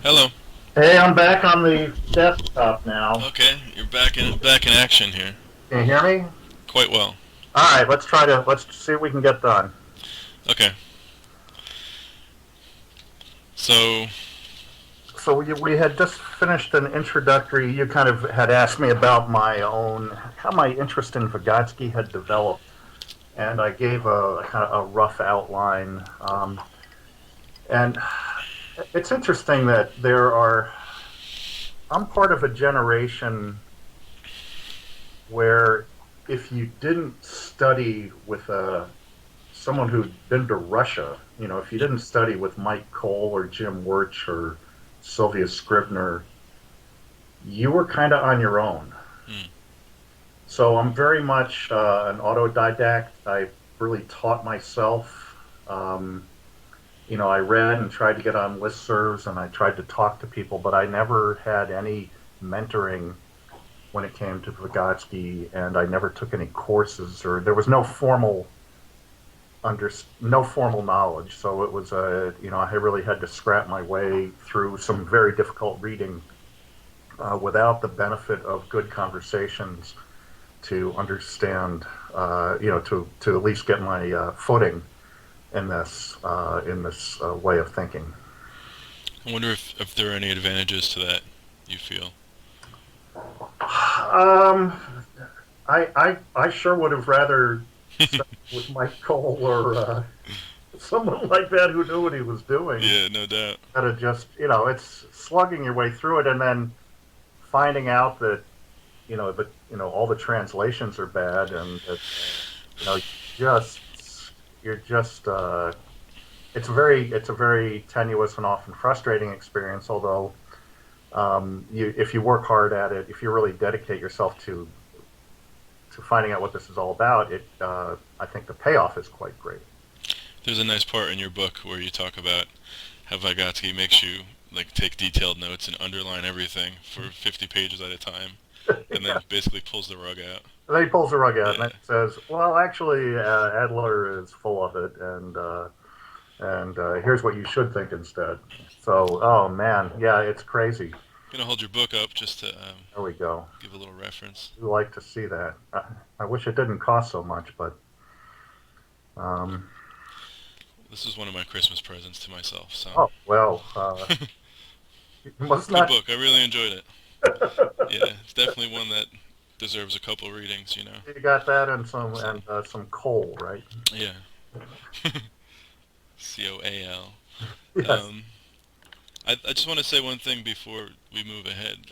Hello. Hey, I'm back on the desktop now. Okay, you're back in action here. Can you hear me? Quite well. All right, let's see what we can get done. Okay. So, So we had just finished an introductory. You kind of had asked me about how my interest in Vygotsky had developed, and I gave a kind of a rough outline. And it's interesting that I'm part of a generation where if you didn't study with someone who'd been to Russia, if you didn't study with Mike Cole or Jim Wirch or Sylvia Scribner, you were kind of on your own. hmm, So I'm very much an autodidact. I really taught myself. Um, I read and tried to get on listservs and I tried to talk to people, but I never had any mentoring when it came to Vygotsky, and I never took any courses, or there was under no formal knowledge. So it was I really had to scrap my way through some very difficult reading without the benefit of good conversations to understand, to at least get my footing in this way of thinking. I wonder if there are any advantages to that you feel. Um, I sure would have rather studied with Mike Cole or someone like that who knew what he was doing. Yeah, no doubt. Instead of just, it's slugging your way through it and then finding out that all the translations are bad, and that just you're just it's a very tenuous and often frustrating experience. Although if you work hard at it, if you really dedicate yourself to finding out what this is all about, I think the payoff is quite great. There's a nice part in your book where you talk about how Vygotsky makes you like take detailed notes and underline everything for 50 pages at a time, and then Yeah. basically pulls the rug out. Then he pulls the rug out and Yeah. then says, "Well, actually, Adler is full of it, and here's what you should think instead." So, oh man, yeah, it's crazy. Gonna hold your book up just to There we go. give a little reference. We like to see that. I wish it didn't cost so much, but um, This is one of my Christmas presents to myself, so. oh well, you must Good not. book. I really enjoyed it. Yeah, it's definitely one that deserves a couple readings, you know. You got that and So, some coal, right? yeah. Coal. Yes. Um, I just want to say one thing before we move ahead.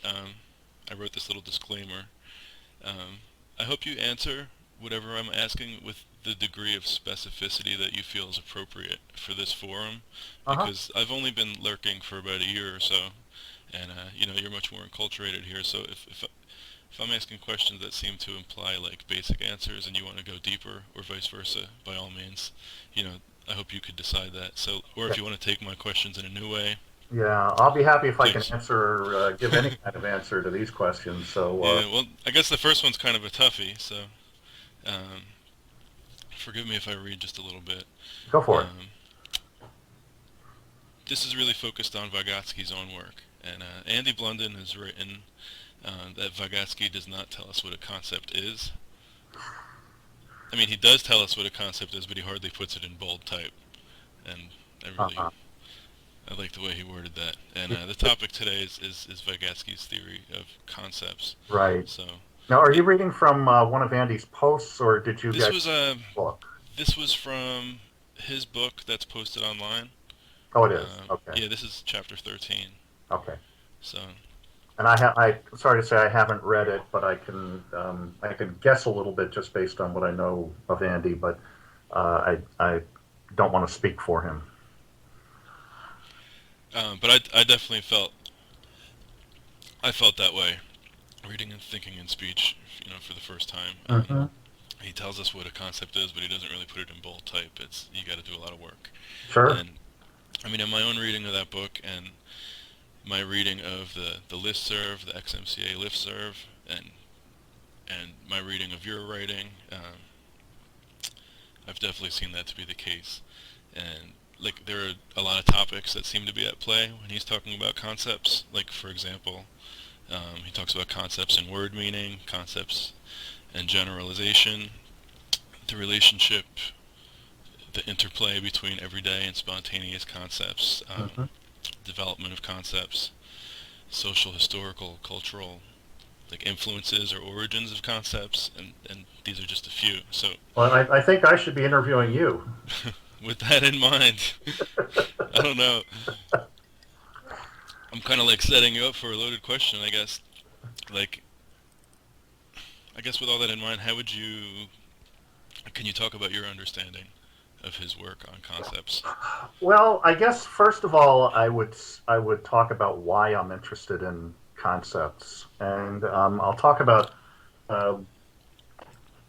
I wrote this little disclaimer. Um, I hope you answer whatever I'm asking with the degree of specificity that you feel is appropriate for this forum, Uh-huh. because I've only been lurking for about a year or so, and you're much more enculturated here. So if I'm asking questions that seem to imply like basic answers and you want to go deeper, or vice versa, by all means, you know, I hope you could decide that. So, or Yeah. if you want to take my questions in a new way, Yeah. I'll be happy if I can please. give any kind of answer to these questions. So, Yeah, well, I guess the first one's kind of a toughie, so um, forgive me if I read just a little bit. go for it. Um, this is really focused on Vygotsky's own work, and Andy Blunden has written that Vygotsky does not tell us what a concept is. I mean, he does tell us what a concept is, but he hardly puts it in bold type, and I really Uh-huh. I like the way he worded that. And the topic today is Vygotsky's theory of concepts. Right. So Now, are uh, you reading from one of Andy's posts, or did you this get was a book? this was from his book that's posted online. Oh, it is. Okay. Yeah, this is chapter 13. Okay. So And sorry to say I haven't read it, but I can guess a little bit just based on what I know of Andy, but I don't want to speak for him. but I definitely I felt that way reading and thinking in speech, for the first time. Hmm. He tells us what a concept is, but he doesn't really put it in bold type. It's you got to do a lot of work. Sure. And I mean, in my own reading of that book and my reading of the listserv, the XMCA listserv, and my reading of your writing, I've definitely seen that to be the case. And like there are a lot of topics that seem to be at play when he's talking about concepts. Like for example, he talks about concepts and word meaning, concepts and generalization, the relationship, the interplay between everyday and spontaneous concepts, Hmm. development of concepts, social, historical, cultural, like influences or origins of concepts, and these are just a few. So Well, I think I should be interviewing you. with that in mind, I don't know. I'm kind of like setting you up for a loaded question, I guess. Like, I guess with all that in mind, how would you, can you talk about your understanding of his work on concepts? Well, I guess first of all, I would talk about why I'm interested in concepts, and I'll talk about uh,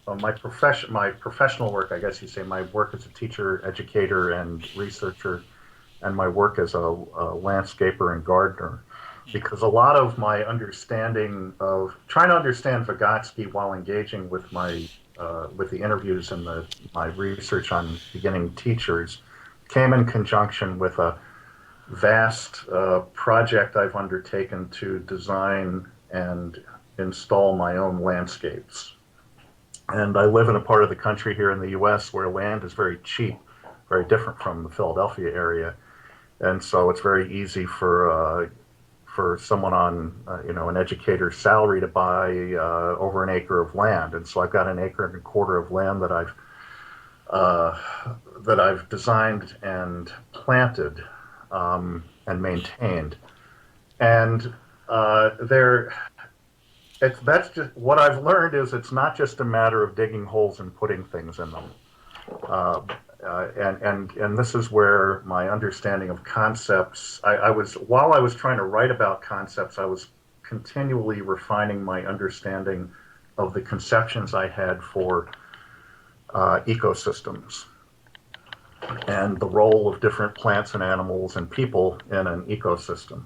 my professional work. I guess you say my work as a teacher, educator, and researcher, and my work as a landscaper and gardener. Hmm. Because a lot of my understanding of trying to understand Vygotsky while engaging with my with the interviews and my research on beginning teachers came in conjunction with a vast project I've undertaken to design and install my own landscapes. And I live in a part of the country here in the US where land is very cheap, very different from the Philadelphia area. And so it's very easy for someone on an educator's salary to buy over an acre of land. And so I've got an acre and a quarter of land uh, that I've designed and planted and maintained. And there, that's just what I've learned is it's not just a matter of digging holes and putting things in them. Uh, and this is where my understanding of concepts. I was while I was trying to write about concepts, I was continually refining my understanding of the conceptions I had for ecosystems and the role of different plants and animals and people in an ecosystem.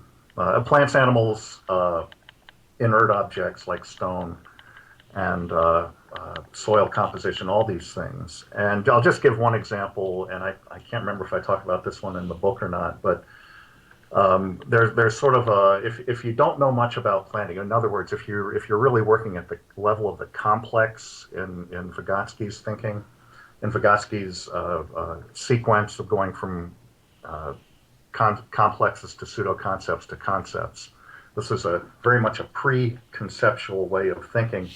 Plants, animals, inert objects like stone, and soil composition, all these things. And I'll just give one example, and I can't remember if I talk about this one in the book or not, but there's sort of a if you don't know much about planting, in other words, if you're really working at the level of the complex in Vygotsky's thinking, in Vygotsky's sequence of going from uh, complexes to pseudo concepts to concepts. This is a very much a pre-conceptual way of thinking.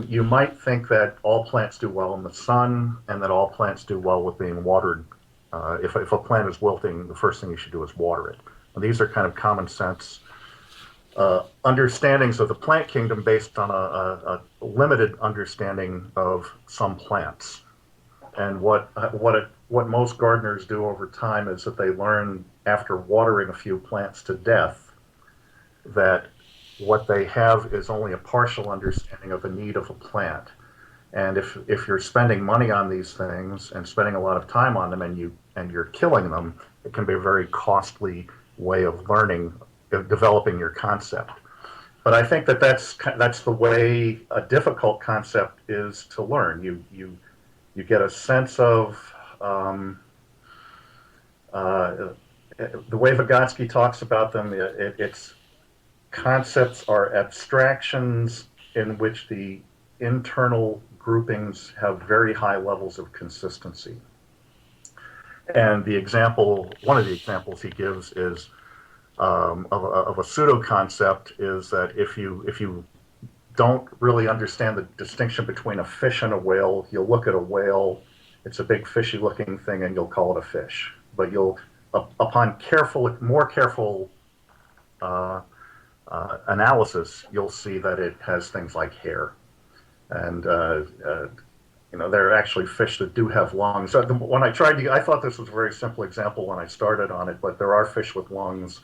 You might think that all plants do well in the sun and that all plants do well with being watered. If a plant is wilting, the first thing you should do is water it. And these are kind of common sense understandings of the plant kingdom based on a limited understanding of some plants. And what most gardeners do over time is that they learn after watering a few plants to death that what they have is only a partial understanding of the need of a plant. And if you're spending money on these things and spending a lot of time on them and you're killing them, it can be a very costly way of learning, of developing your concept. But I think that that's the way a difficult concept is to learn. You get a sense of uh, the way Vygotsky talks about them. It's concepts are abstractions in which the internal groupings have very high levels of consistency. And one of the examples he gives is of a pseudo concept is that if you don't really understand the distinction between a fish and a whale, you'll look at a whale, it's a big fishy looking thing, and you'll call it a fish. But upon more careful uh, analysis, you'll see that it has things like hair. And there are actually fish that do have lungs. So when I thought this was a very simple example when I started on it, but there are fish with lungs,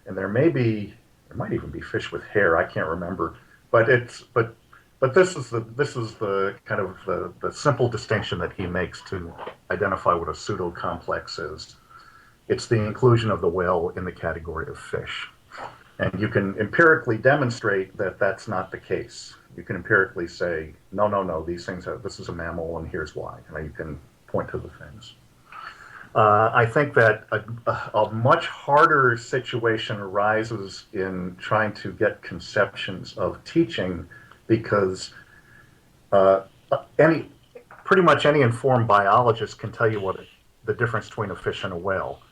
and there might even be fish with hair. I can't remember, but this is the kind of the simple distinction that he makes to identify what a pseudo complex is. It's the inclusion of the whale in the category of fish. And you can empirically demonstrate that that's not the case. You can empirically say, no, no, no, this is a mammal and here's why. And you can point to the things. I think that a much harder situation arises in trying to get conceptions of teaching because uh, any pretty much any informed biologist can tell you the difference between a fish and a whale.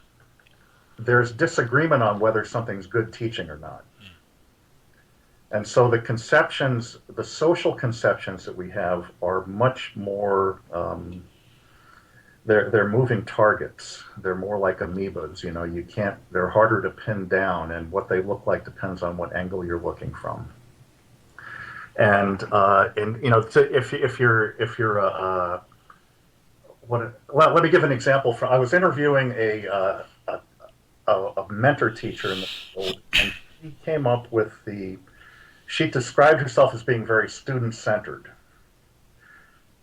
There's disagreement on whether something's good teaching or not. And so the conceptions, the social conceptions that we have are much more, they're moving targets. They're more like amoebas. You know, you can't, they're harder to pin down, and what they look like depends on what angle you're looking from. And you know, if you're well, let me give an example. I was interviewing a mentor teacher in the field, and she came up with she described herself as being very student centered.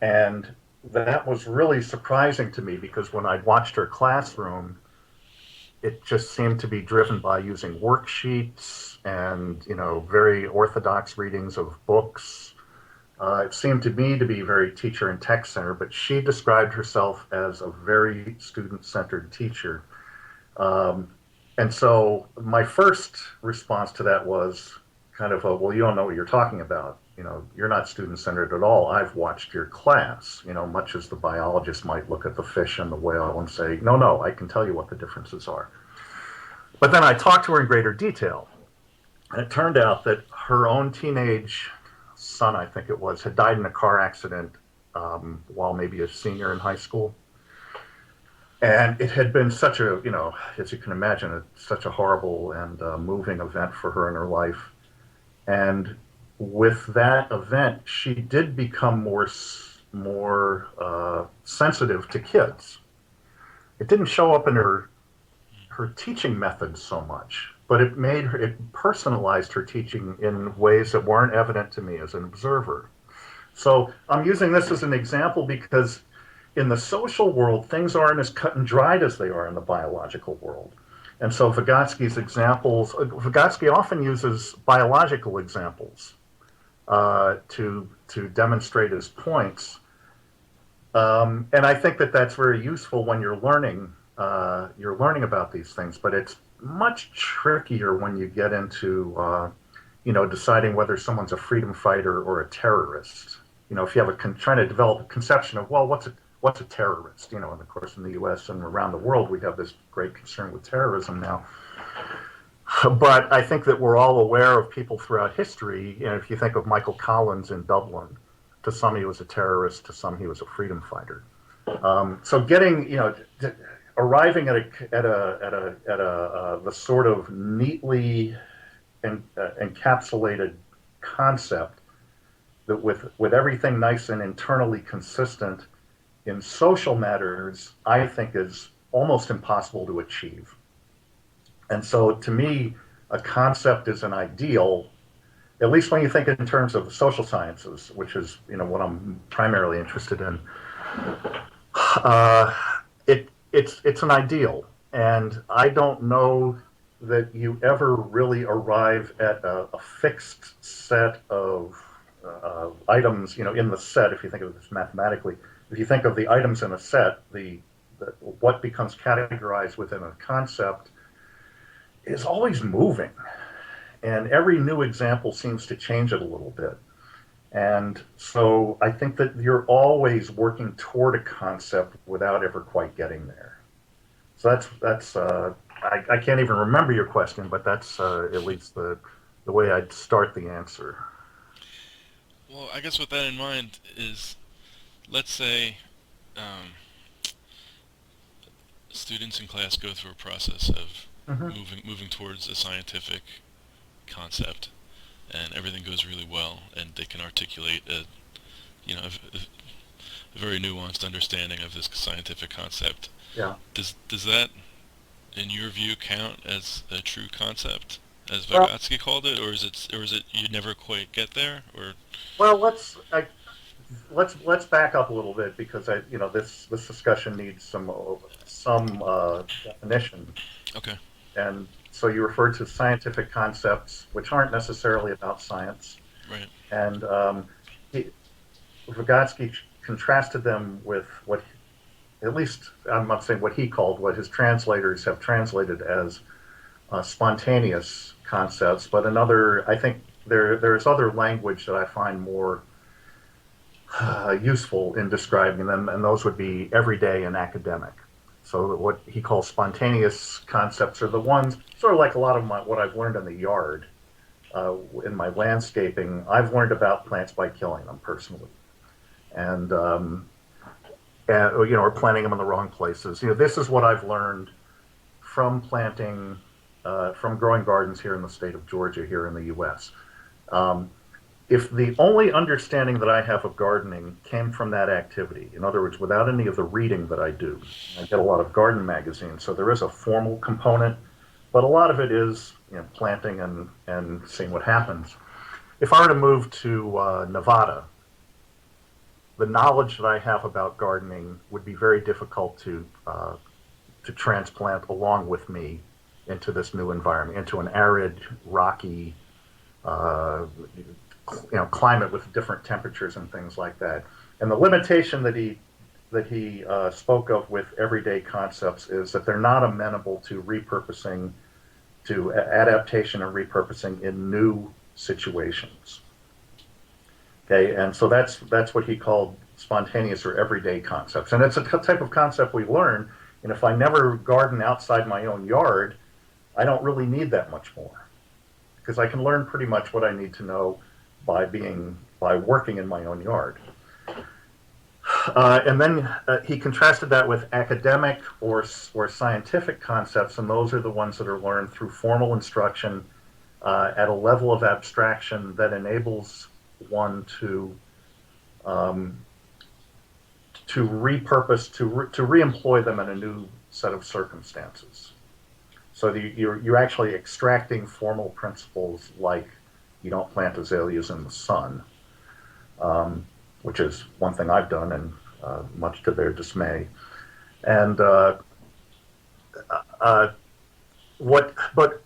And that was really surprising to me because when I watched her classroom, it just seemed to be driven by using worksheets and, you know, very orthodox readings of books. It seemed to me to be very teacher and tech centered, but she described herself as a very student centered teacher. Um, and so my first response to that was kind of well, you don't know what you're talking about. You know, you're not student centered at all. I've watched your class, you know, much as the biologist might look at the fish and the whale and say, no, no, I can tell you what the differences are. But then I talked to her in greater detail. And it turned out that her own teenage son, I think it was, had died in a car accident while maybe a senior in high school. And it had been such a, you know, as you can imagine, such a horrible and moving event for her in her life. And with that event, she did become more sensitive to kids. It didn't show up in her teaching methods so much, but it personalized her teaching in ways that weren't evident to me as an observer. So I'm using this as an example because in the social world, things aren't as cut and dried as they are in the biological world. And so Vygotsky often uses biological examples to demonstrate his points. And I think that that's very useful when you're learning about these things. But it's much trickier when you get into you know, deciding whether someone's a freedom fighter or a terrorist. You know, if you have trying to develop a conception of, well, what's a terrorist? You know, and of course in the U.S. and around the world we have this great concern with terrorism now. But I think that we're all aware of people throughout history. You know, if you think of Michael Collins in Dublin, to some he was a terrorist, to some he was a freedom fighter. So getting, you know, arriving at the sort of neatly encapsulated concept that with everything nice and internally consistent in social matters, I think is almost impossible to achieve. And so to me, a concept is an ideal, at least when you think in terms of the social sciences, which is, you know, what I'm primarily interested in. Uh, it's an ideal, and I don't know that you ever really arrive at a fixed set of items, you know, in the set. If you think of this mathematically, if you think of the items in a set, what becomes categorized within a concept is always moving, and every new example seems to change it a little bit. And so I think that you're always working toward a concept without ever quite getting there. So I can't even remember your question, but that's at least the way I'd start the answer. Well, I guess with that in mind is, let's say um, students in class go through a process of Mm-hmm. moving towards a scientific concept, and everything goes really well, and they can articulate a very nuanced understanding of this scientific concept. Yeah. Does that, in your view, count as a true concept, as Well, Vygotsky called it, or is it you never quite get there, or well, let's back up a little bit because you know, this discussion needs some definition. okay, And so you referred to scientific concepts, which aren't necessarily about science. right, And Vygotsky contrasted them with what at least I'm not saying what he called, what his translators have translated as spontaneous concepts, but another, I think there's other language that I find more useful in describing them, and those would be everyday and academic. So what he calls spontaneous concepts are the ones, sort of like a lot of what I've learned in the yard, in my landscaping. I've learned about plants by killing them personally, and, or planting them in the wrong places. This is what I've learned from planting, from growing gardens here in the state of Georgia, here in the U.S. Um, if the only understanding that I have of gardening came from that activity, in other words, without any of the reading that I do, I get a lot of garden magazines, so there is a formal component, but a lot of it is planting and seeing what happens. If I were to move to Nevada, the knowledge that I have about gardening would be very difficult to transplant along with me into this new environment, into an arid, rocky, uh, climate with different temperatures and things like that. And the limitation that he spoke of with everyday concepts is that they're not amenable to repurposing, to adaptation and repurposing in new situations. Okay, and so that's what he called spontaneous or everyday concepts, and it's a type of concept we learn. And if I never garden outside my own yard, I don't really need that much more because I can learn pretty much what I need to know by working in my own yard. And then he contrasted that with academic or scientific concepts, and those are the ones that are learned through formal instruction at a level of abstraction that enables one um, to repurpose, to reemploy them in a new set of circumstances. So you're actually extracting formal principles like you don't plant azaleas in the sun, um, which is one thing I've done, and much to their dismay. And uh, what, but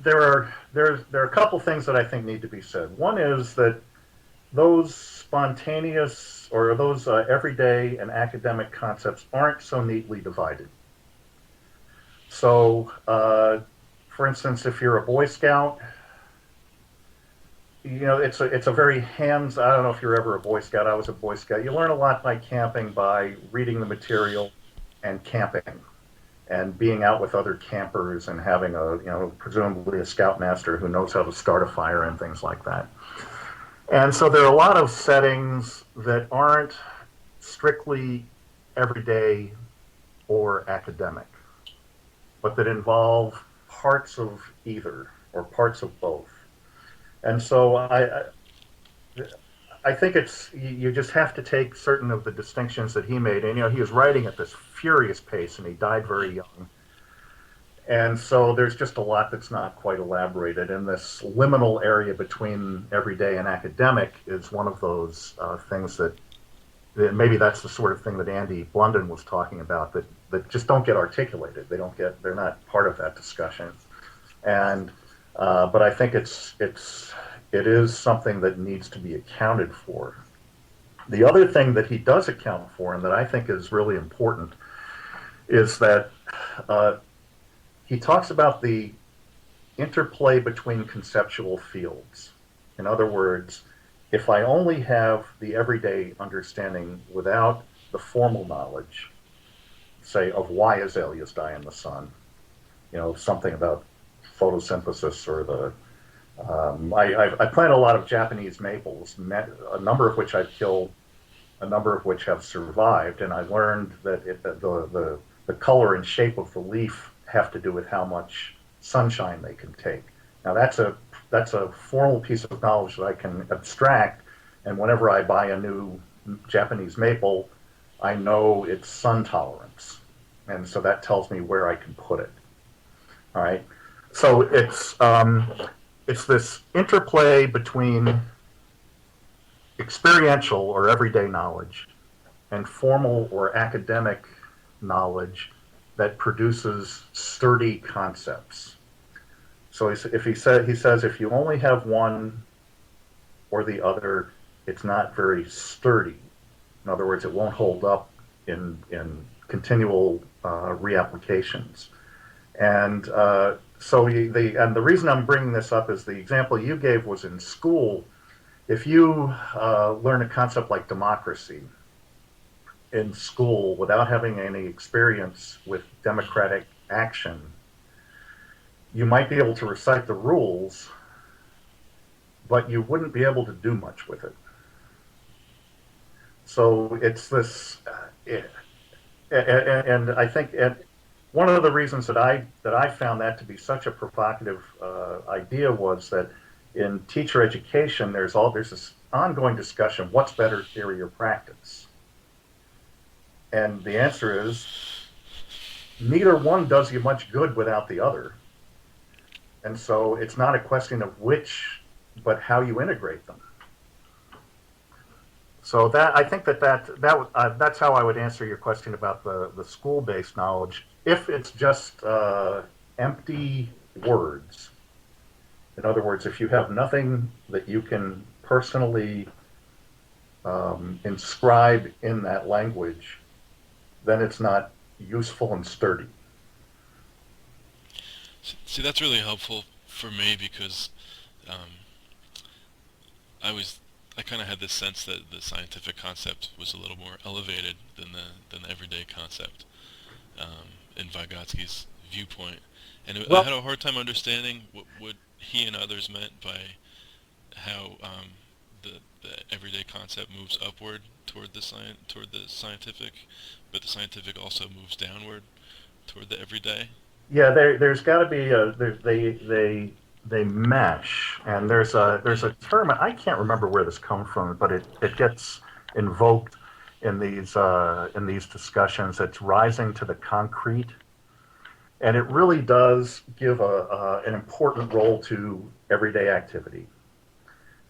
there are a couple things that I think need to be said. One is that those spontaneous or those everyday and academic concepts aren't so neatly divided. So, for instance, if you're a Boy Scout, it's a very hands. I don't know if you're ever a Boy Scout. I was a Boy Scout. You learn a lot by camping, by reading the material and camping and being out with other campers and having presumably a scoutmaster who knows how to start a fire and things like that. And so there are a lot of settings that aren't strictly everyday or academic, but that involve parts of either or parts of both. And so I think you just have to take certain of the distinctions that he made. And he was writing at this furious pace, and he died very young. And so there's just a lot that's not quite elaborated. And this liminal area between everyday and academic is one of those things that maybe that's the sort of thing that Andy Blunden was talking about that just don't get articulated. They're not part of that discussion. And but I think it is something that needs to be accounted for. The other thing that he does account for, and that I think is really important, is that he talks about the interplay between conceptual fields. In other words, if I only have the everyday understanding without the formal knowledge, say, of why azaleas die in the sun, something about photosynthesis or I plant a lot of Japanese maples, a number of which I've killed, a number of which have survived, and I learned that the color and shape of the leaf have to do with how much sunshine they can take. Now that's a formal piece of knowledge that I can abstract, and whenever I buy a new Japanese maple, I know its sun tolerance, and so that tells me where I can put it. All right, so it's this interplay between experiential or everyday knowledge and formal or academic knowledge that produces sturdy concepts. So he says if you only have one or the other, it's not very sturdy. In other words, it won't hold up in continual reapplications. And and the reason I'm bringing this up is the example you gave was in school. If you learn a concept like democracy in school without having any experience with democratic action, you might be able to recite the rules, but you wouldn't be able to do much with it. So it's this, and I think one of the reasons that I found that to be such a provocative idea was that in teacher education, there's this ongoing discussion: what's better, theory or practice? And the answer is neither one does you much good without the other. And so it's not a question of which, but how you integrate them. So that I think that's how I would answer your question about the school-based knowledge. If it's just empty words, in other words, if you have nothing that you can personally inscribe in that language, then it's not useful and sturdy. See, that's really helpful for me because um, I was I kind of had this sense that the scientific concept was a little more elevated than the everyday concept in Vygotsky's viewpoint, and I Well, had a hard time understanding what he and others meant by how the everyday concept moves upward toward the scientific, but the scientific also moves downward toward the everyday. yeah, there's got to be they mesh, and there's a Mm. term I can't remember where this comes from, but it gets invoked in these discussions. It's rising to the concrete, and it really does give an important role to everyday activity.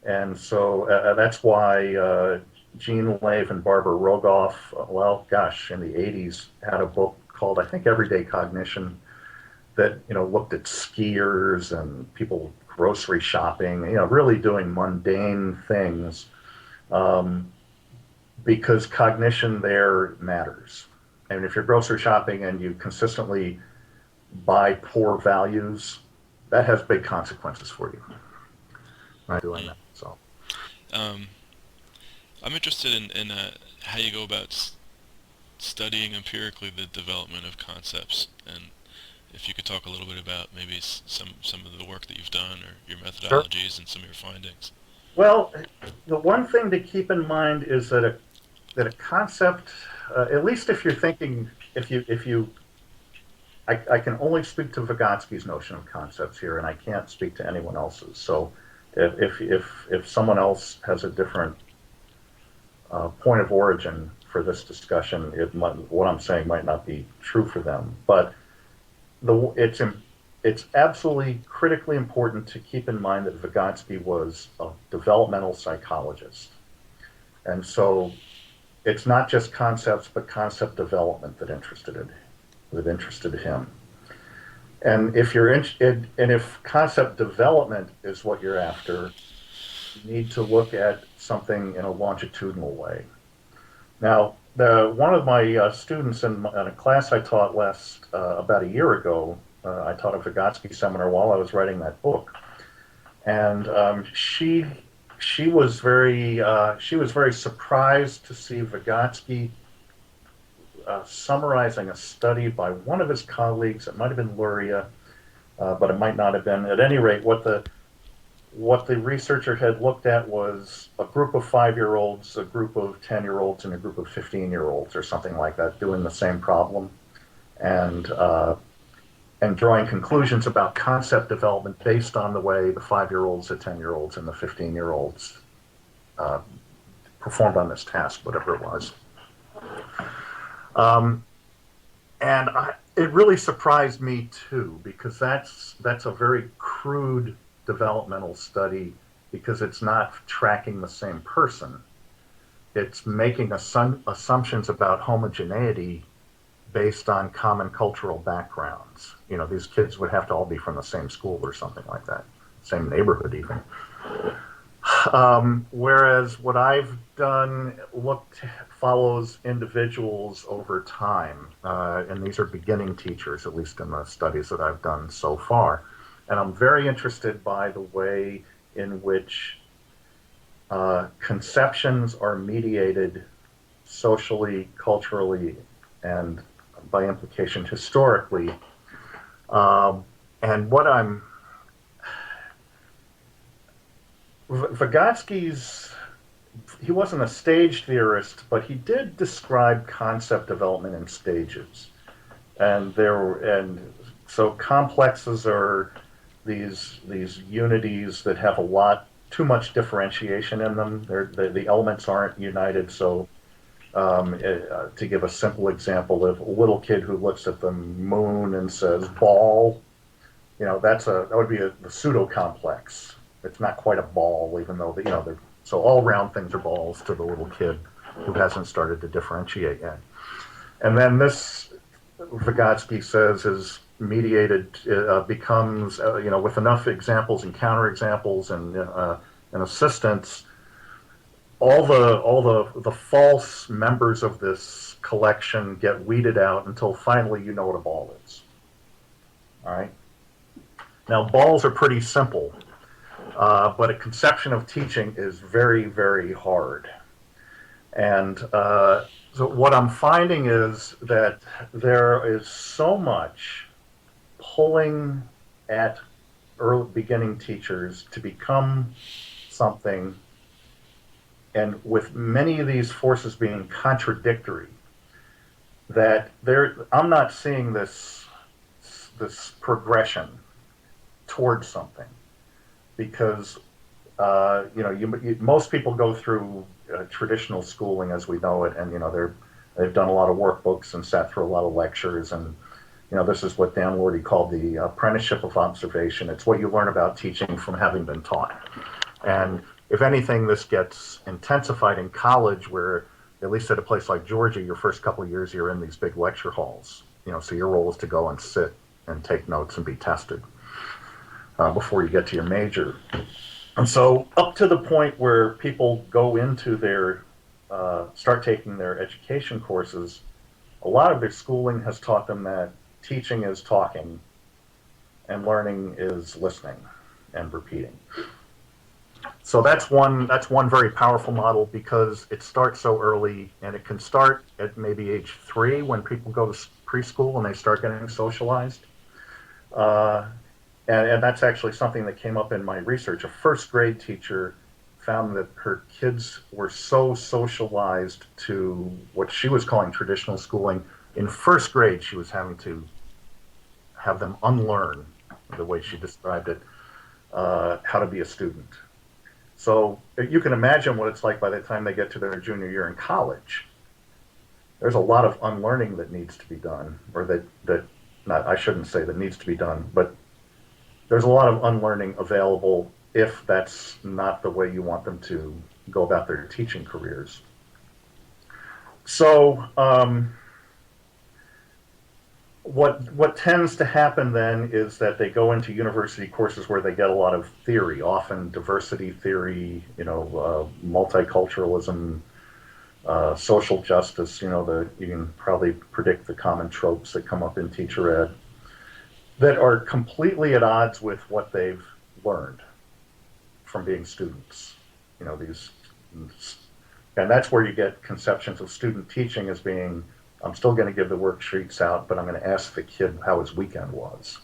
And so that's why Gene Lave and Barbara Rogoff, well, gosh, in the 80s, had a book called, I think, Everyday Cognition, that looked at skiers and people grocery shopping, really doing mundane things, um, because cognition there matters. And if you're grocery shopping and you consistently buy poor values, that has big consequences for you. Right, doing Mm. that. So Um, I'm interested in how you go about studying empirically the development of concepts, and if you could talk a little bit about maybe some of the work that you've done or your sure. methodologies and some of your findings. Well, the one thing to keep in mind is that a concept, at least if you're thinking, if you I can only speak to Vygotsky's notion of concepts here, and I can't speak to anyone else's. So if someone else has a different point of origin for this discussion, what I'm saying might not be true for them. But the it's absolutely critically important to keep in mind that Vygotsky was a developmental psychologist, and so it's not just concepts, but concept development that interested him. And if you're interested, and if concept development is what you're after, you need to look at something in a longitudinal way. Now, one of my students in a class I taught about a year ago, I taught a Vygotsky seminar while I was writing that book, and she was very surprised to see Vygotsky summarizing a study by one of his colleagues. It might have been Luria, but it might not have been. At any rate, what the researcher had looked at was a group of 5-year-olds, a group of 10-year-olds, and a group of 15-year-olds, or something like that, doing the same problem, and uh, and drawing conclusions about concept development based on the way the 5-year-olds, the 10-year-olds, and the 15-year-olds uh, performed on this task, whatever it was. Um, it really surprised me too, because that's a very crude developmental study, because it's not tracking the same person. It's making assumptions about homogeneity based on common cultural backgrounds. These kids would have to all be from the same school or something like that, same neighborhood even. Whereas what I've done follows individuals over time, and these are beginning teachers, at least in the studies that I've done so far. And I'm very interested by the way in which conceptions are mediated socially, culturally, and by implication historically. Um, and what I'm Vygotsky's he wasn't a stage theorist, but he did describe concept development in stages. And so complexes are these unities that have a lot too much differentiation in them. The elements aren't united. So to give a simple example, if a little kid who looks at the moon and says ball, that would be a pseudo complex. It's not quite a ball, even though so all round things are balls to the little kid who hasn't started to differentiate yet. And then this, Vygotsky says, is mediated becomes with enough examples and counterexamples and assistance, all the false members of this collection get weeded out until finally you know what a ball is. All right. Now balls are pretty simple. But a conception of teaching is very, very hard. And so what I'm finding is that there is so much pulling at early beginning teachers to become something, and with many of these forces being contradictory, that I'm not seeing this progression towards something. Because most people go through traditional schooling as we know it, and they've done a lot of workbooks and sat through a lot of lectures, and this is what Dan Lordy called the apprenticeship of observation. It's what you learn about teaching from having been taught. And if anything, this gets intensified in college, where at least at a place like Georgia, your first couple of years you're in these big lecture halls. So your role is to go and sit and take notes and be tested before you get to your major. And so up to the point where people go into start taking their education courses, a lot of their schooling has taught them that teaching is talking and learning is listening and repeating. So that's one very powerful model, because it starts so early, and it can start at maybe age 3 when people go to preschool and they start getting socialized. And that's actually something that came up in my research. A first grade teacher found that her kids were so socialized to what she was calling traditional schooling. In first grade, she was having to have them unlearn, the way she described it, how to be a student. So you can imagine what it's like by the time they get to their junior year in college. There's a lot of unlearning that needs to be done, or I shouldn't say that needs to be done, but there's a lot of unlearning available if that's not the way you want them to go about their teaching careers. So what tends to happen then is that they go into university courses where they get a lot of theory, often diversity theory, multiculturalism, social justice. You can probably predict the common tropes that come up in teacher ed, that are completely at odds with what they've learned from being students. And that's where you get conceptions of student teaching as being, I'm still going to give the worksheets out, but I'm going to ask the kid how his weekend was.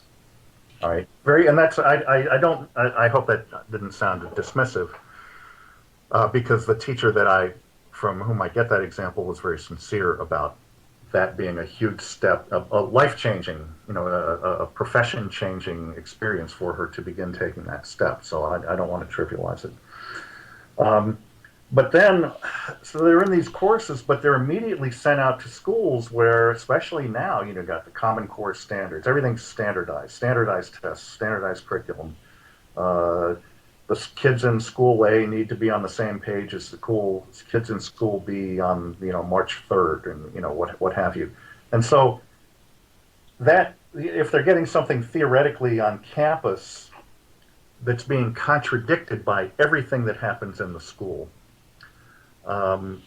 All right, and that's I hope that didn't sound dismissive, because the teacher from whom I get that example was very sincere about that being a huge step, a life-changing, a profession-changing experience for her to begin taking that step. So I don't want to trivialize it. But then, so they're in these courses, but they're immediately sent out to schools where, especially now, got the Common Core standards. Everything's standardized tests, standardized curriculum. The kids in school A need to be on the same page as the kids in school B on March 3rd, and what have you. And so that if they're getting something theoretically on campus, that's being contradicted by everything that happens in the school. Um,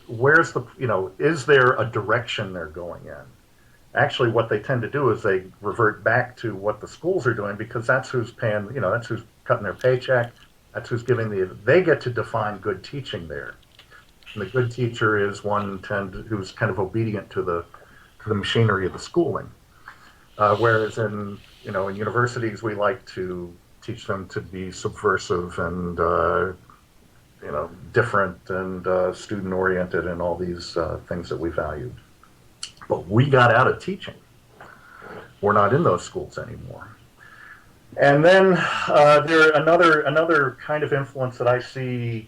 where's the, is there a direction they're going in? Actually, what they tend to do is they revert back to what the schools are doing because that's who's paying, that's who's cutting their paycheck. That's who's giving they get to define good teaching there. And the good teacher is who's kind of obedient to the machinery of the schooling. Whereas in universities, we like to teach them to be subversive and different and student oriented and all these things that we valued. But we got out of teaching. We're not in those schools anymore. And then another kind of influence that I see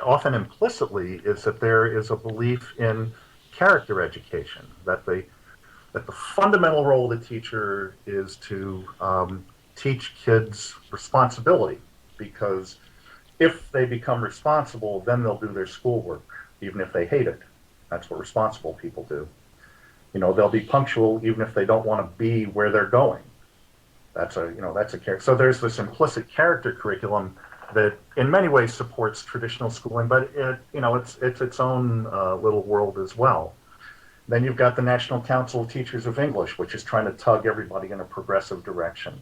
often implicitly is that there is a belief in character education, that the fundamental role of the teacher is to teach kids responsibility, because if they become responsible, then they'll do their schoolwork, even if they hate it. That's what responsible people do. They'll be punctual even if they don't want to be where they're going. That's a character. So there's this implicit character curriculum that in many ways supports traditional schooling, but it's its own little world as well. Then you've got the National Council of Teachers of English, which is trying to tug everybody in a progressive direction.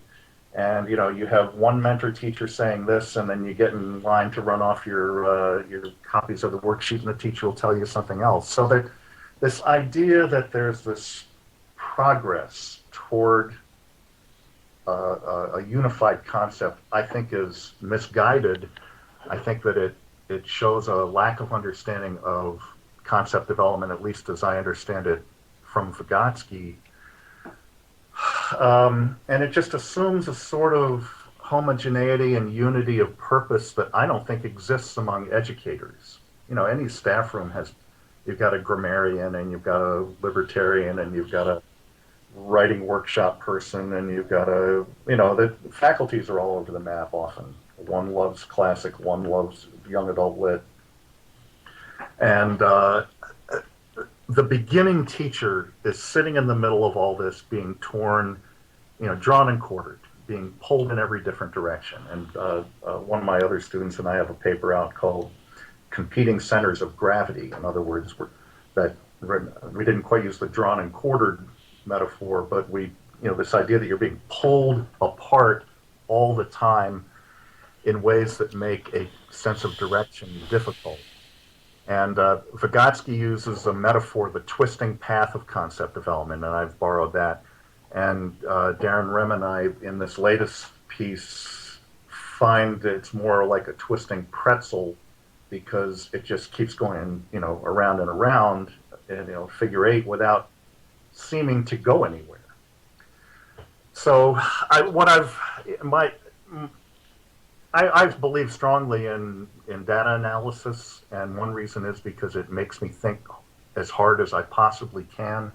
And you have one mentor teacher saying this, and then you get in line to run off your copies of the worksheet, and the teacher will tell you something else. So that this idea that there's this progress toward a unified concept, I think, is misguided. I think that it shows a lack of understanding of concept development, at least as I understand it from Vygotsky. And it just assumes a sort of homogeneity and unity of purpose that I don't think exists among educators. Any staff room you've got a grammarian, and you've got a libertarian, and you've got a writing workshop person, and you've got the faculties are all over the map often. One loves classic, one loves young adult lit. And the beginning teacher is sitting in the middle of all this, being torn, drawn and quartered, being pulled in every different direction. And one of my other students and I have a paper out called Competing Centers of Gravity. In other words, we didn't quite use the drawn and quartered metaphor, but this idea that you're being pulled apart all the time in ways that make a sense of direction difficult. And Vygotsky uses a metaphor, the twisting path of concept development, and I've borrowed that. And Darren Rem and I, in this latest piece, find that it's more like a twisting pretzel, because it just keeps going, around and around, and, figure eight, without seeming to go anywhere. So I believe strongly in data analysis, and one reason is because it makes me think as hard as I possibly can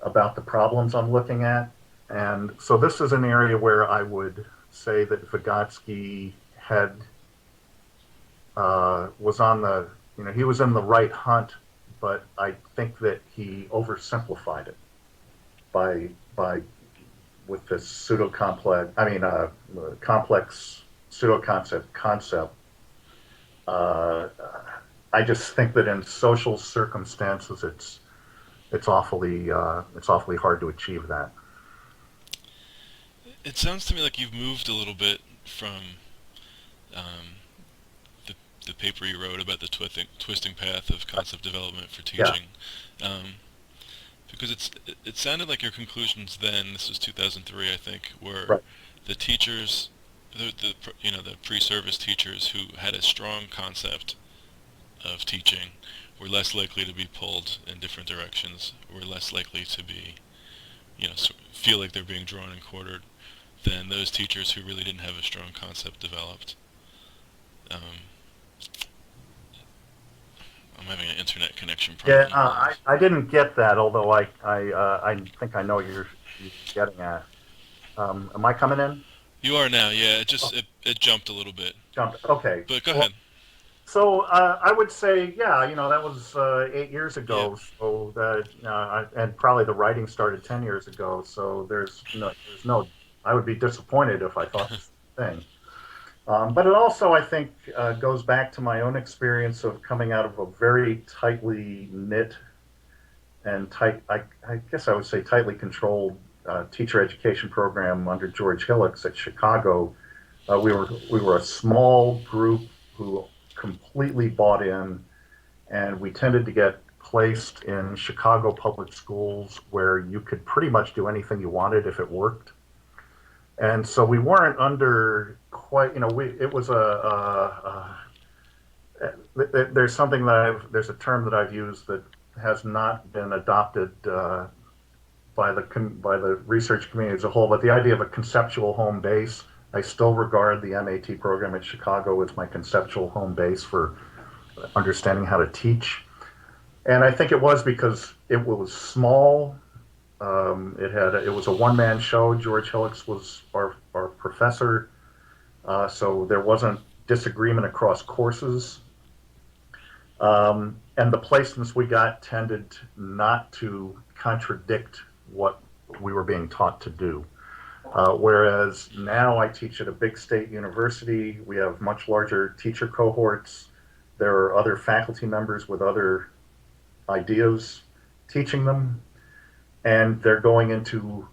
about the problems I'm looking at. And so this is an area where I would say that Vygotsky was on he was in the right hunt, but I think that he oversimplified it with this complex pseudo concept. I just think that in social circumstances, it's awfully hard to achieve that. It sounds to me like you've moved a little bit from the paper you wrote about the twisting path of concept development for teaching. Yeah. Because it sounded like your conclusions then, this was 2003, I think, were right. The teachers, the pre-service teachers who had a strong concept of teaching were less likely to be pulled in different directions, were less likely to be, feel like they're being drawn and quartered than those teachers who really didn't have a strong concept developed. I'm having an internet connection problem. Yeah, I didn't get that, although I think I know what you're getting at. Am I coming in? You are now, yeah. It jumped a little bit. Jumped, okay. But go ahead. So I would say, that was 8 years ago. Yeah. So that and probably the writing started 10 years ago. So there's no I would be disappointed if I thought the same thing. But it also, I think, goes back to my own experience of coming out of a very tightly knit and I guess I would say tightly controlled teacher education program under George Hillocks at Chicago. We were a small group who completely bought in, and we tended to get placed in Chicago public schools where you could pretty much do anything you wanted if it worked. And so we weren't under quite, it was there's something that there's a term that I've used that has not been adopted by the research community as a whole, but the idea of a conceptual home base. I still regard the MAT program at Chicago as my conceptual home base for understanding how to teach. And I think it was because it was small. It was a one man show. George Hillocks was our professor, so there wasn't disagreement across courses. And the placements we got tended not to contradict what we were being taught to do. Whereas now I teach at a big state university, we have much larger teacher cohorts. There are other faculty members with other ideas teaching them, and they're going into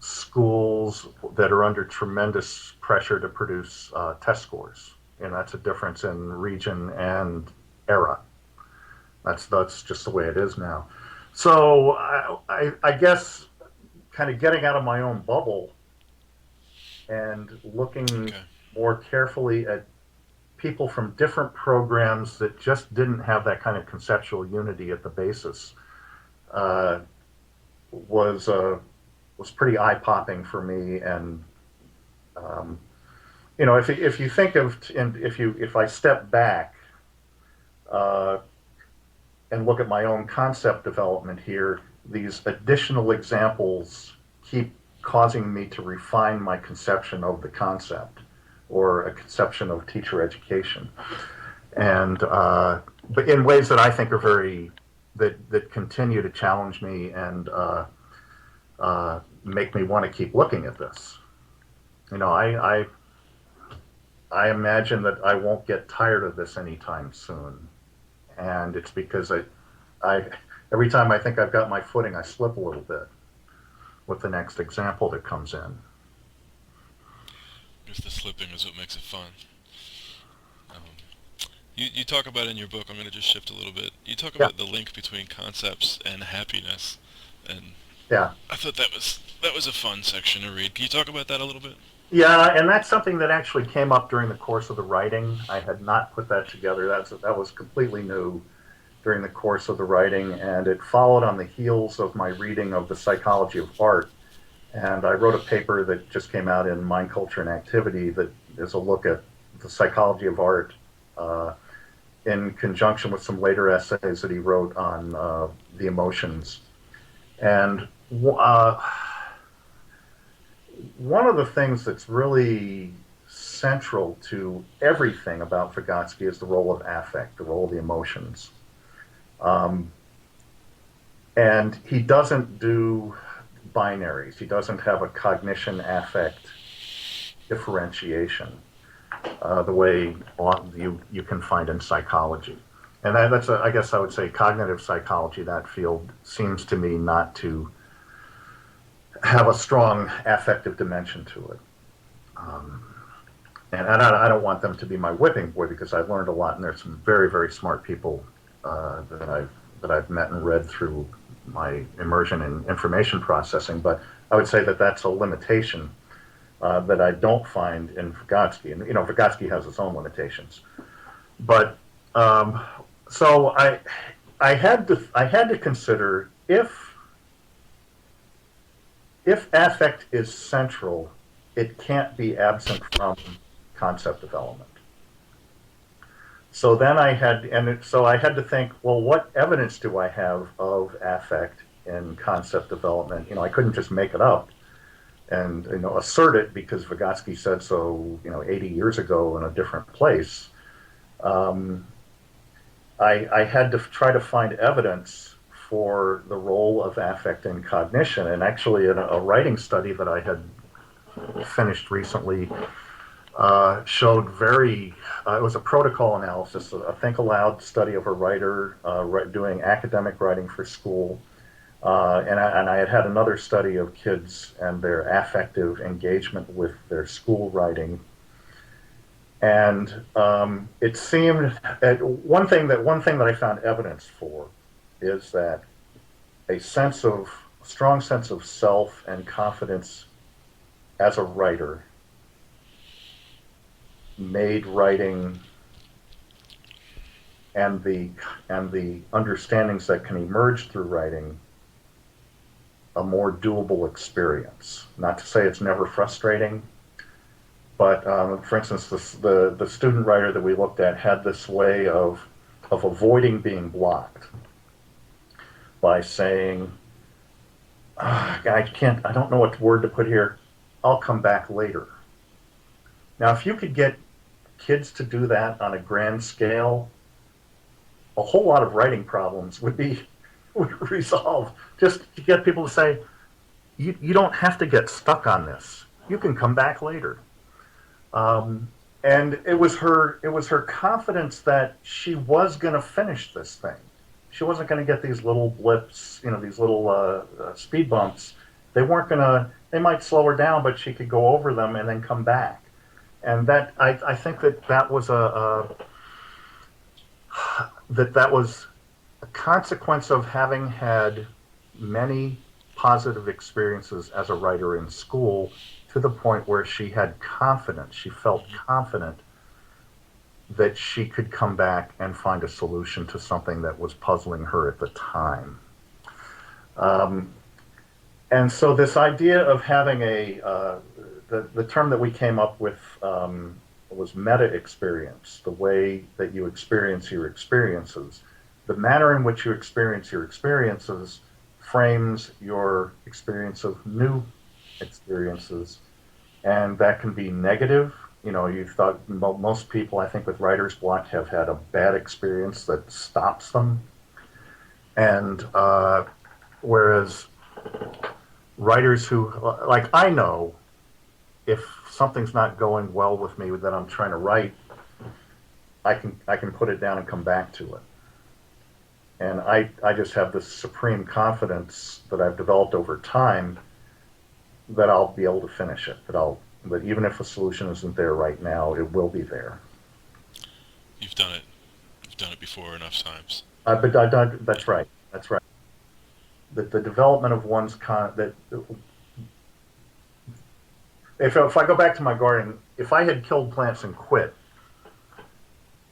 schools that are under tremendous pressure to produce test scores. And that's a difference in region and era. That's just the way it is now. So I guess kind of getting out of my own bubble and looking Okay. more carefully at people from different programs that just didn't have that kind of conceptual unity at the basis uh, was was pretty eye popping for me. And if you think of and if I step back uh, and look at my own concept development here, these additional examples keep causing me to refine my conception of the concept or a conception of teacher education, and but in ways that I think are that continue to challenge me and make me want to keep looking at this. You know, I imagine that I won't get tired of this anytime soon, and it's because I every time I think I've got my footing, I slip a little bit with the next example that comes in. I guess the slipping is what makes it fun. Um, you talk about in your book, I'm going to just shift a little bit. You talk Yeah, about the link between concepts and happiness, and yeah, I thought that was a fun section to read. Can you talk about that a little bit? yeah, and that's something that actually came up during the course of the writing. I had not put that together. That was completely new during the course of the writing, and it followed on the heels of my reading of the psychology of art. And I wrote a paper that just came out in Mind, Culture, and Activity that is a look at the psychology of art uh, in conjunction with some later essays that he wrote on the emotions. And one of the things that's really central to everything about Vygotsky is the role of affect, the role of the emotions. Um, and he doesn't do binaries. He doesn't have a cognition affect differentiation the way you can find in psychology. And I guess I would say cognitive psychology, that field seems to me not to have a strong affective dimension to it. Um, and I don't want them to be my whipping boy because I've learned a lot, and there's some very, very smart people that I've met and read through my immersion in information processing. But I would say that that's a limitation that I don't find in Vygotsky. And Vygotsky has its own limitations. But so I had to consider if affect is central, it can't be absent from concept development. So I had to think, well, what evidence do I have of affect in concept development? I couldn't just make it up and assert it because Vygotsky said so, 80 years ago in a different place. Um, I had to try to find evidence for the role of affect in cognition, and actually, in a writing study that I had finished recently showed it was a protocol analysis, a think aloud study of a writer doing academic writing for school. And I had had another study of kids and their affective engagement with their school writing. And it seemed one thing that I found evidence for is that a strong sense of self and confidence as a writer made writing and the understandings that can emerge through writing a more doable experience. Not to say it's never frustrating, but for instance, the student writer that we looked at had this way of avoiding being blocked by saying, I don't know what word to put here. I'll come back later. Now, if you could get kids to do that on a grand scale, a whole lot of writing problems would resolve. Just to get people to say, you don't have to get stuck on this. You can come back later. And it was her confidence that she was going to finish this thing. She wasn't going to get these little blips, these little speed bumps. They might slow her down, but she could go over them and then come back. And I think that was that was a consequence of having had many positive experiences as a writer in school, to the point where she had confidence. She felt confident that she could come back and find a solution to something that was puzzling her at the time. Um, and so this idea of having the term that we came up with was meta-experience, the way that you experience your experiences. The manner in which you experience your experiences frames your experience of new experiences, and that can be negative. You thought most people, I think, with writer's block have had a bad experience that stops them, and whereas writers who, like, I know if something's not going well with me that I'm trying to write, I can put it down and come back to it. And I just have this supreme confidence that I've developed over time that I'll be able to finish it. That even if a solution isn't there right now, it will be there. You've done it. You've done it before enough times. That's right. That's right. The development of one's that if I go back to my garden, if I had killed plants and quit,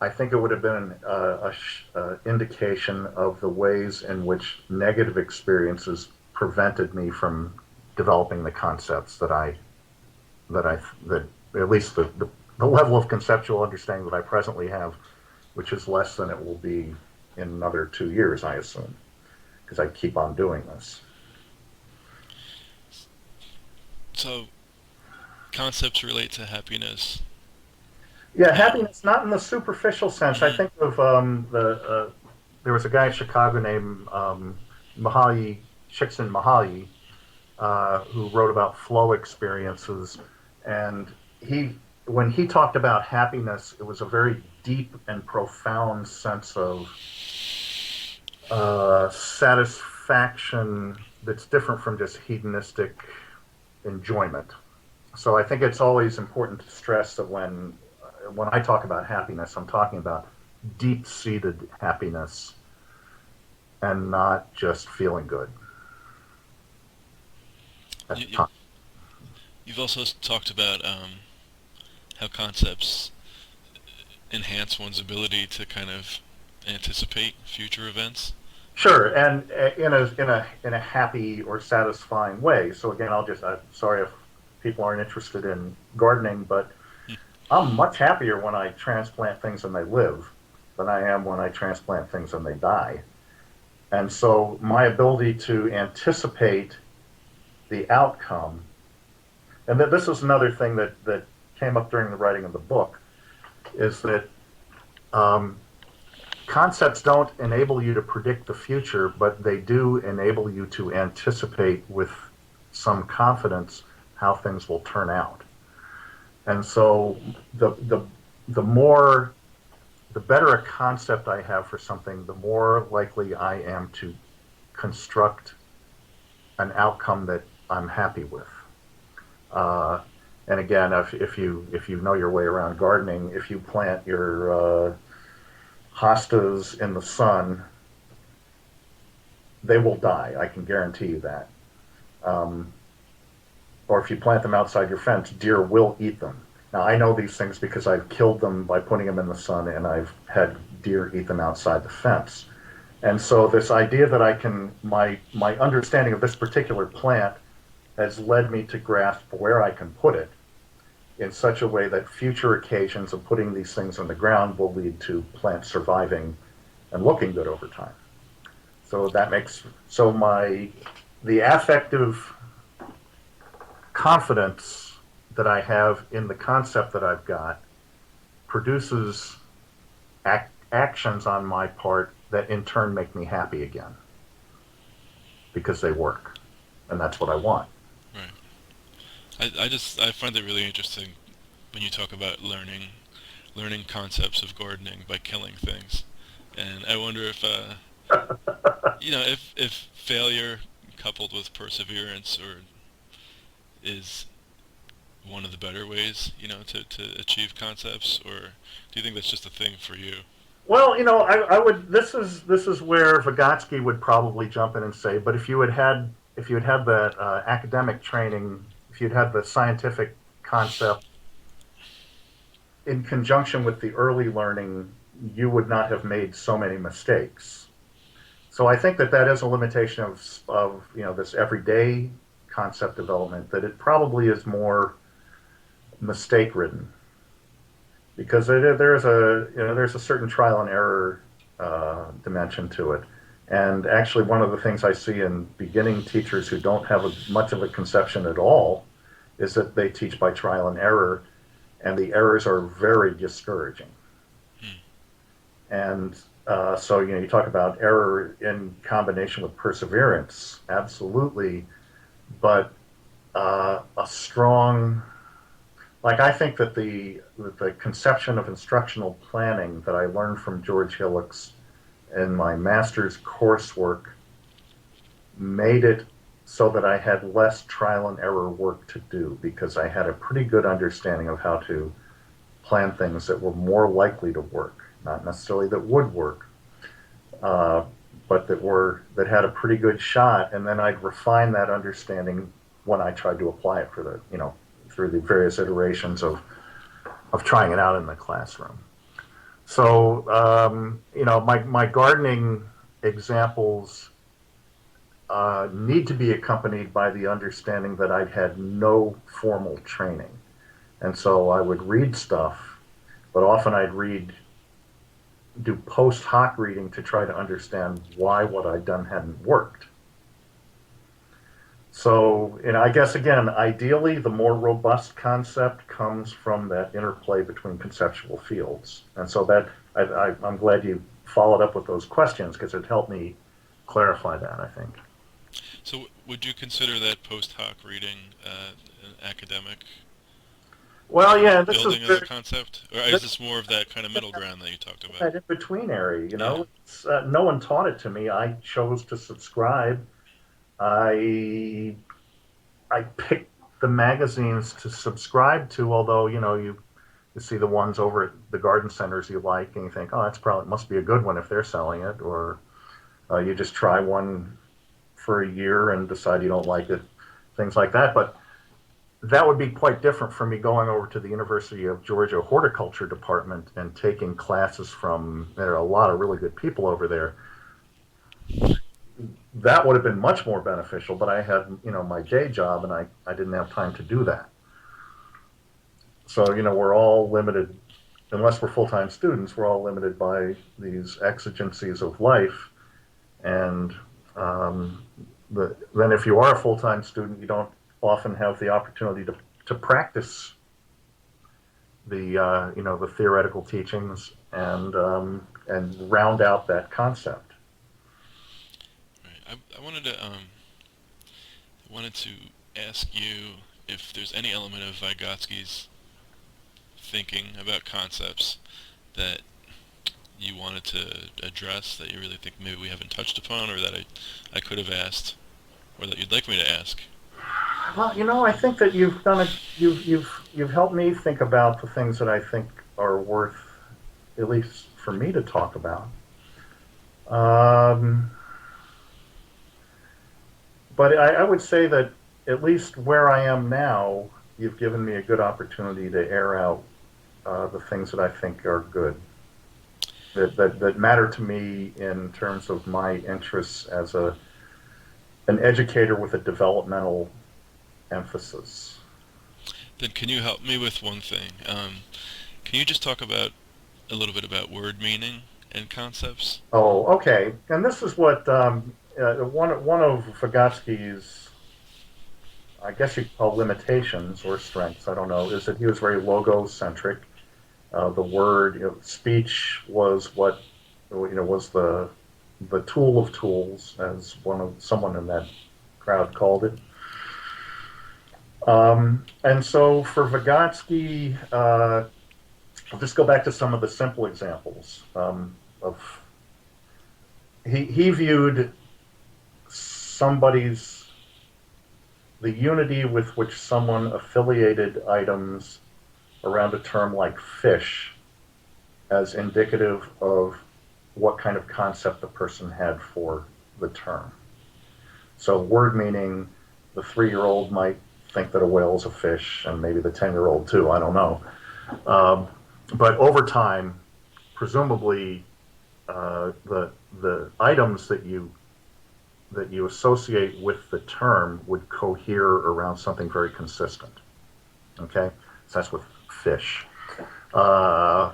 I think it would have been a indication of the ways in which negative experiences prevented me from developing the concepts that at least the level of conceptual understanding that I presently have, which is less than it will be in another 2 years, I assume, because I keep on doing this. So, concepts relate to happiness. Yeah, And happiness, not in the superficial sense. I mhm, think of there was a guy in Chicago named Mahaly Csikszentmihalyi, who wrote about flow experiences, and when he talked about happiness, it was a very deep and profound sense of satisfaction that's different from just hedonistic enjoyment. So I think it's always important to stress that when I talk about happiness, I'm talking about deep-seated happiness and not just feeling good at the you, time. you've also talked about how concepts enhance one's ability to kind of anticipate future events. Sure, and in a happy or satisfying way. So again, I'm sorry if people aren't interested in gardening, but Hmm. I'm much happier when I transplant things and they live than I am when I transplant things and they die. And so my ability to anticipate the outcome, and this is another thing that came up during the writing of the book, is that um, concepts don't enable you to predict the future, but they do enable you to anticipate with some confidence how things will turn out. And so the more the better a concept I have for something, the more likely I am to construct an outcome that I'm happy with. Uh, and again, if you know your way around gardening, if you plant your hostas in the sun, they will die. I can guarantee you that. Um, or if you plant them outside your fence, deer will eat them. Now I know these things because I've killed them by putting them in the sun, and I've had deer eat them outside the fence. And so this idea that I can my understanding of this particular plant has led me to grasp where I can put it in such a way that future occasions of putting these things on the ground will lead to plants surviving and looking good over time. So that makes so my the affective confidence that I have in the concept that I've got produces actions on my part that in turn make me happy again because they work, and that's what I want. Right. I find it really interesting when you talk about learning concepts of gardening by killing things, and I wonder if if failure coupled with perseverance or is one of the better ways, to achieve concepts, or do you think that's just a thing for you? Well, I would. This is where Vygotsky would probably jump in and say, but if you had had that academic training, if you'd had the scientific concept in conjunction with the early learning, you would not have made so many mistakes. So I think that that is a limitation of this everyday concept development, that it probably is more mistake ridden because there's a certain trial and error dimension to it. And actually, one of the things I see in beginning teachers who don't have much of a conception at all is that they teach by trial and error, and the errors are very discouraging. Hmm. And so, you talk about error in combination with perseverance, absolutely, but a strong, like I think that the conception of instructional planning that I learned from George Hillocks in my master's coursework made it so that I had less trial and error work to do because I had a pretty good understanding of how to plan things that were more likely to work, not necessarily that would work, uh, but that had a pretty good shot. And then I'd refine that understanding when I tried to apply it for the through the various iterations of trying it out in the classroom. So my gardening examples need to be accompanied by the understanding that I'd had no formal training. And so I would read stuff, but often do post hoc reading to try to understand why what I'd done hadn't worked. So, I guess again, ideally, the more robust concept comes from that interplay between conceptual fields. And so I'm glad you followed up with those questions because it helped me clarify that, I think. So, would you consider that post hoc reading an academic Well, sort yeah, of building of the concept, or is this this more of that kind of middle ground that you talked about? that in between area. Yeah. No one taught it to me. I chose to subscribe. I I picked the magazines to subscribe to, although you see the ones over at the garden centers you like, and you think, oh, that's probably must be a good one if they're selling it, or you just try one for a year and decide you don't like it, things like that. But that would be quite different from me going over to the University of Georgia Horticulture Department and taking classes from, there are a lot of really good people over there. That would have been much more beneficial, but I had, my day job and I didn't have time to do that. So, we're all limited, unless we're full time students, we're all limited by these exigencies of life. And um, then if you are a full time student, you don't often have the opportunity to practice the theoretical teachings and round out that concept. Right. I wanted to ask you if there's any element of Vygotsky's thinking about concepts that you wanted to address that you really think maybe we haven't touched upon, or that I could have asked, or that you'd like me to ask. Well, I think that you've done it. You've helped me think about the things that I think are worth, at least for me, to talk about. Um, but I would say that at least where I am now, you've given me a good opportunity to air out the things that I think are good, that matter to me in terms of my interests as an educator with a developmental emphasis. Then can you help me with one thing? Can you just talk about a little bit about word meaning and concepts? Oh, okay. And this is what one of Vygotsky's, I guess you could call limitations or strengths. I don't know. Is that he was very logocentric. The word, speech was what was the tool of tools, as someone in that crowd called it. And so for Vygotsky, I'll just go back to some of the simple examples of he viewed somebody's the unity with which someone affiliated items around a term like fish as indicative of what kind of concept the person had for the term. So word meaning, the 3-year-old might think that a whale is a fish, and maybe the 10-year-old too. I don't know. Um, but over time, presumably, the items that you associate with the term would cohere around something very consistent. Okay, so that's with fish. Uh,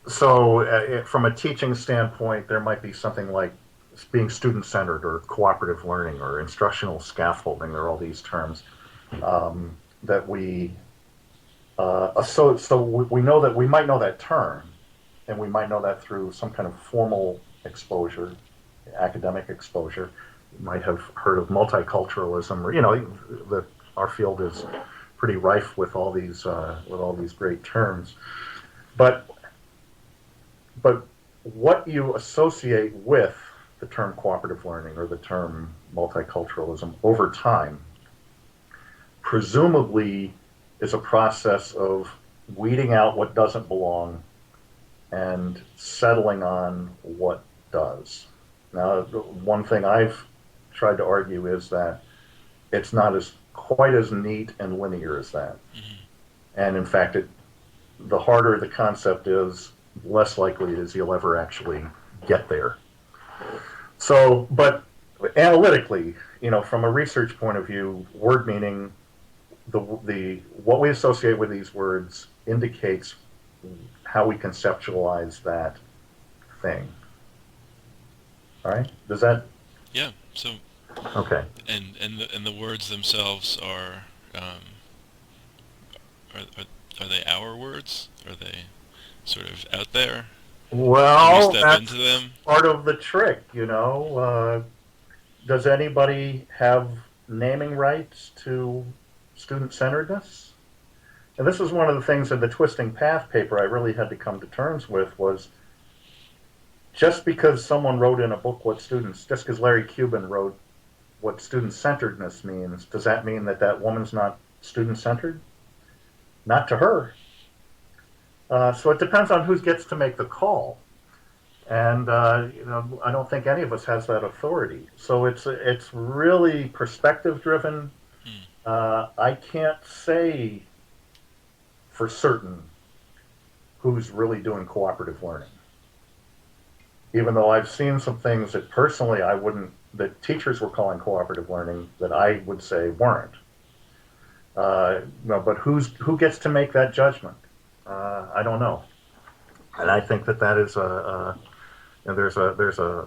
from a teaching standpoint, there might be something like being student-centered or cooperative learning or instructional scaffolding. There are all these terms that so we know that we might know that term, and we might know that through some kind of formal exposure, academic exposure. You might have heard of multiculturalism, or our field is pretty rife with all these great terms. But but what you associate with the term cooperative learning or the term multiculturalism over time, presumably, is a process of weeding out what doesn't belong and settling on what does. Now, one thing I've tried to argue is that it's not as quite as neat and linear as that. Mm-hmm. And in fact, the harder the concept is, less likely it is you'll ever actually get there. So, but analytically, from a research point of view, word meaning, the what we associate with these words indicates how we conceptualize that thing. All right? Does that? Yeah. So, Okay. and the words themselves are they our words? Are they sort of out there? Can we Well, step into that's them? part of the trick. Does anybody have naming rights to student-centeredness? And this is one of the things in the Twisting Path paper I really had to come to terms with was just because someone wrote in a book just because Larry Cuban wrote what student-centeredness means, does that mean that woman's not student-centered? Not to her. So it depends on who gets to make the call. And I don't think any of us has that authority. So it's really perspective driven. Hmm. I can't say for certain who's really doing cooperative learning, even though I've seen some things that personally that teachers were calling cooperative learning that I would say weren't. But who gets to make that judgment? I don't know, and I think that is there's a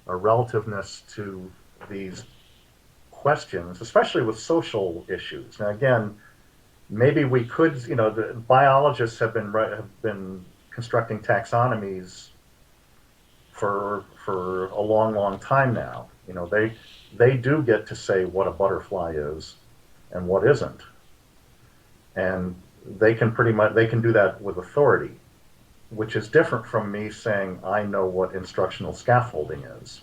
relativeness to these questions, especially with social issues. Now, again, maybe we could, the biologists have been constructing taxonomies for a long, long time now. they do get to say what a butterfly is and what isn't. And they can do that with authority, which is different from me saying I know what instructional scaffolding is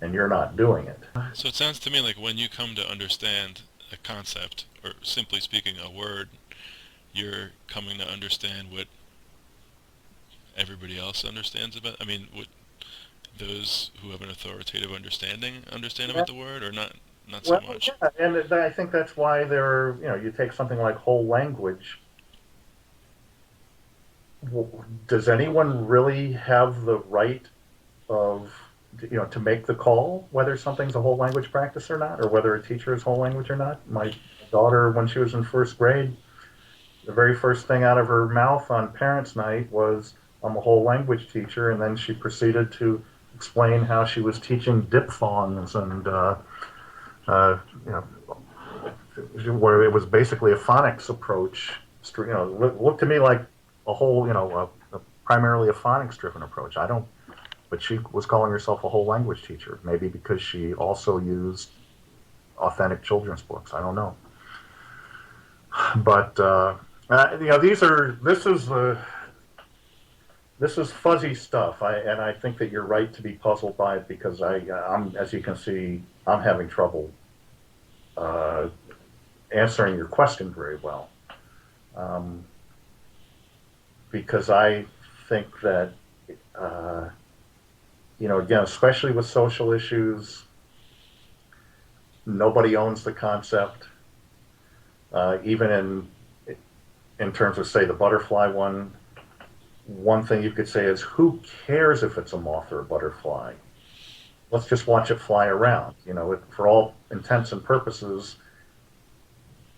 and you're not doing it. So it sounds to me like when you come to understand a concept, or simply speaking, a word, you're coming to understand what everybody else understands about. I mean, what those who have an authoritative understanding understand Yeah, about the word, or not? Not so well, much. yeah, and I think that's why you take something like whole language. Does anyone really have the right of, to make the call whether something's a whole language practice or not, or whether a teacher is whole language or not? My daughter, when she was in first grade, the very first thing out of her mouth on parents' night was, "I'm a whole language teacher," and then she proceeded to explain how she was teaching diphthongs and uh, you know, where it was basically a phonics approach. Looked to me like a whole, primarily a phonics-driven approach. I don't, but she was calling herself a whole language teacher, maybe because she also used authentic children's books. I don't know, but this is fuzzy stuff. I think that you're right to be puzzled by it because I'm, as you can see, I'm having trouble uh, answering your question very well. Um, because I think that, uh, again, especially with social issues, nobody owns the concept. Even in terms of, say, the butterfly one thing you could say is, who cares if it's a moth or a butterfly? Let's just watch it fly around. For all intents and purposes,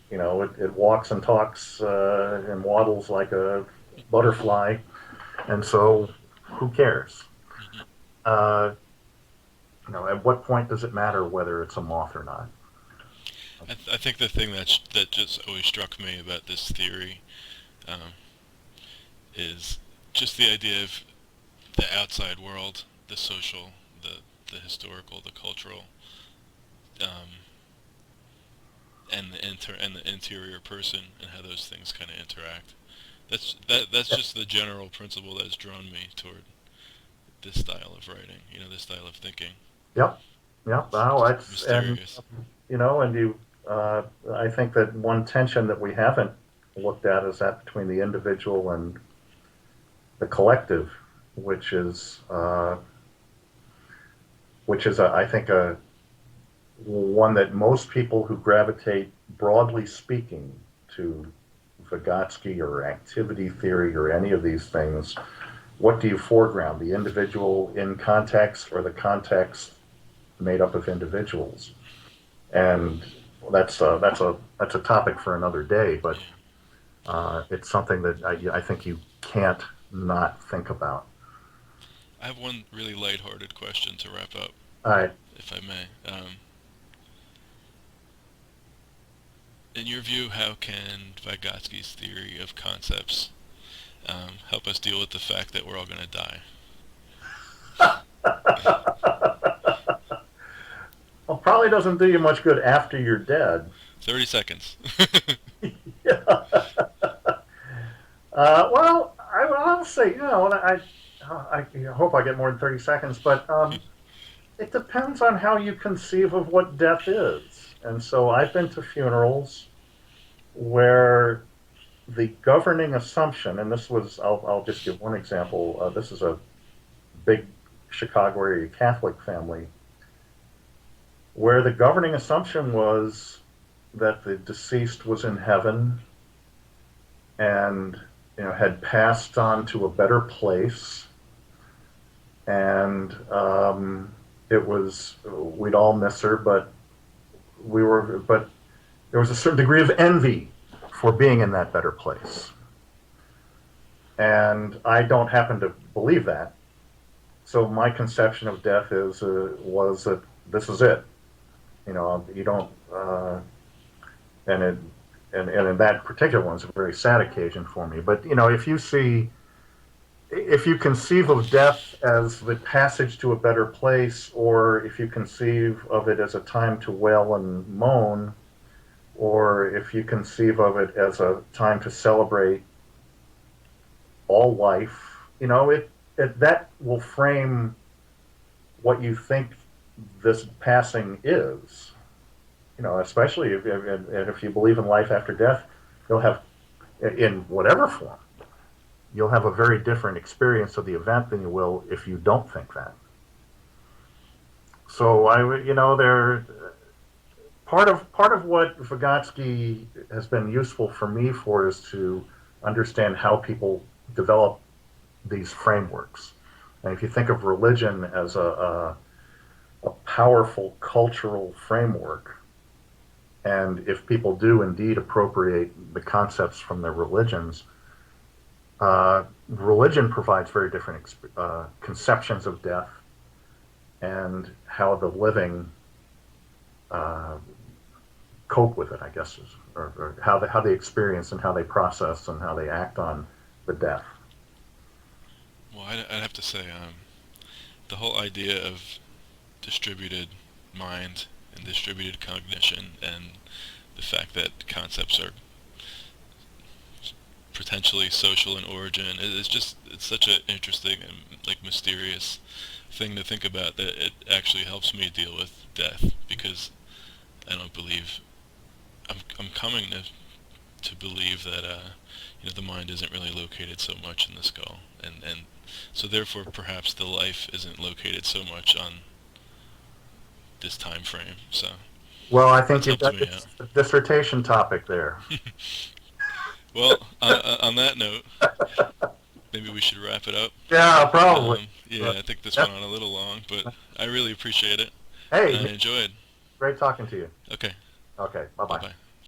it walks and talks and waddles like a butterfly, and so who cares? Hmm. Uh, at what point does it matter whether it's a moth or not? I think the thing that just always struck me about this theory um, is just the idea of the outside world, the social, the historical, the cultural, um, and the interior person, and how those things kind of interact. That's just the general principle that's drawn me toward this style of writing. This style of thinking. Yep, yep. It's Well, just that's and mysterious. you know, and you. I think that one tension that we haven't looked at is that between the individual and the collective, which is uh, I think, a one that most people who gravitate, broadly speaking, to Vygotsky or activity theory or any of these things, what do you foreground? The individual in context or the context made up of individuals? And that's a topic for another day, but Yeah. it's something that I think you can't not think about. I have one really lighthearted question to wrap up, All right. if I may. In your view, how can Vygotsky's theory of concepts help us deal with the fact that we're all going to die? Well, probably doesn't do you much good after you're dead. 30 seconds. Yeah. Well, I'll say, I hope I get more than 30 seconds, but it depends on how you conceive of what death is. And so I've been to funerals where the governing assumption, and I'll just give one example. This is a big Chicago area Catholic family where the governing assumption was that the deceased was in heaven and had passed on to a better place, and it was we'd all miss her, but there was a certain degree of envy for being in that better place, and I don't happen to believe that. So my conception of death was that this is it. You don't, and it, and in that particular one, it's a very sad occasion for me. But if you see if you conceive of death as the passage to a better place, or if you conceive of it as a time to wail and moan, or if you conceive of it as a time to celebrate all life, that will frame what you think this passing is. Especially if you believe in life after death, you'll have, in whatever form, you'll have a very different experience of the event than you will if you don't think that. So there part of what Vygotsky has been useful for me for is to understand how people develop these frameworks. And if you think of religion as a powerful cultural framework, and if people do indeed appropriate the concepts from their religions, religion provides very different conceptions of death and how the living uh, cope with it, I guess, or how they experience and how they process and how they act on the death. Well, I'd have to say, the whole idea of distributed mind and distributed cognition, and the fact that concepts are potentially social in origin, it's such an interesting and like mysterious thing to think about, that it actually helps me deal with death, because I don't believe I'm coming to believe that the mind isn't really located so much in the skull, and so therefore perhaps the life isn't located so much on this time frame. So Well, I think that's you've helped got me out. a dissertation topic there. Well, on that note, maybe we should wrap it up. Yeah, probably. Yeah, But I think this that's, went on a little long, but I really appreciate it, and hey, I enjoyed. great talking to you. Okay, Okay, bye bye bye. bye.